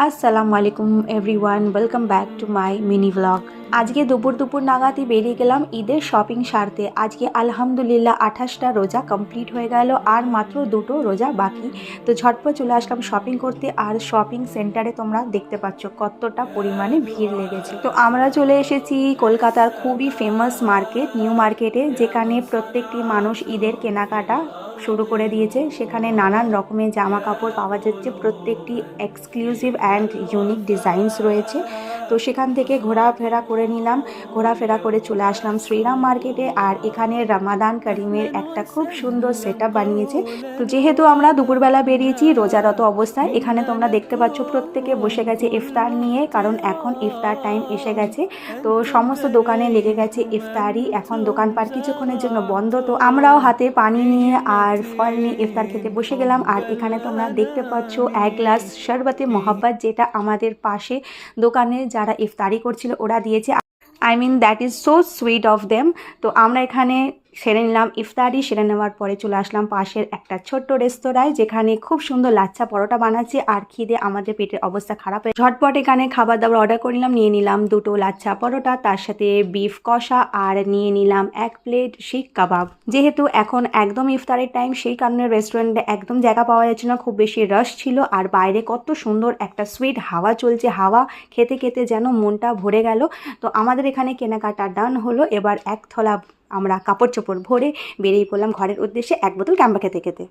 আসসালামু আলাইকুম everyone, welcome back to my mini blog. আজকে দুপুর নাগাদই বেরিয়ে গেলাম ঈদের শপিং সারতে। আজকে আলহামদুলিল্লাহ 28টা রোজা কমপ্লিট হয়ে গেল, আর মাত্র 2টো রোজা বাকি। তো ঝটপট চলে আসলাম শপিং করতে। আর শপিং সেন্টারে তোমরা দেখতে পাচ্ছ কতটা পরিমাণে ভিড় লেগেছে। তো আমরা চলে এসেছি কলকাতার খুবই ফেমাস মার্কেট, নিউ মার্কেটে, যেখানে প্রত্যেকটি মানুষ ঈদের কেনাকাটা শুরু করে দিয়েছে। সেখানে নানান রকমের জামা কাপড় পাওয়া যাচ্ছে, প্রত্যেকটি এক্সক্লুসিভ অ্যান্ড ইউনিক ডিজাইনস রয়েছে। তো সেখান থেকে ঘোরাফেরা করে চলে আসলাম শ্রীরাম মার্কেটে। আর এখানে রমাদান করিমের একটা খুব সুন্দর সেট আপ বানিয়েছে। তো যেহেতু আমরা দুপুরবেলা বেরিয়েছি রোজারত অবস্থায়, এখানে তোমরা দেখতে পাচ্ছ প্রত্যেকে বসে গেছে ইফতার নিয়ে, কারণ এখন ইফতার টাইম এসে গেছে। তো সমস্ত দোকানে লেগে গেছে ইফতারি। এখন দোকানপাট কিছুক্ষণের জন্য বন্ধ। তো আমরাও হাতে পানি নিয়ে আর ফল নিয়ে ইফতার খেতে বসে গেলাম। আর এখানে তোমরা দেখতে পাচ্ছ এক গ্লাস শরবতে মোহাব্বত, যেটা আমাদের পাশে দোকানে যারা ইফতারি করছিল ওরা দিয়েছে। That is so sweet of them. তো আমরা এখানে সেরে নিলাম ইফতারি। সেরে নেওয়ার পরে চলে আসলাম পাশের একটা ছোট্ট রেস্তোরাঁয়, যেখানে খুব সুন্দর লাচ্ছা পরোটা বানাচ্ছে। আর খিদে আমাদের পেটের অবস্থা খারাপ হয়ে ঝটপট এখানে খাবার দাবার অর্ডার করে নিলাম। নিয়ে নিলাম 2টো লাচ্ছা পরোটা, তার সাথে বিফ কষা, আর নিয়ে নিলাম 1 প্লেট শিক কাবাব। যেহেতু এখন একদম ইফতারের টাইম, সেই কারণে রেস্টুরেন্টে একদম জায়গা পাওয়া যাচ্ছে না, খুব বেশি রাশ ছিল। আর বাইরে কত সুন্দর একটা সুইট হাওয়া চলছে, হাওয়া খেতে খেতে যেন মনটা ভরে গেল। তো আমাদের এখানে কেনাকাটা ডান হলো। এবার এক থলা আমরা কাপড় চোপড় ভরে বেরিয়ে পড়লাম ঘরের উদ্দেশ্যে, এক বোতল ক্যাম্পা খেতে খেতে।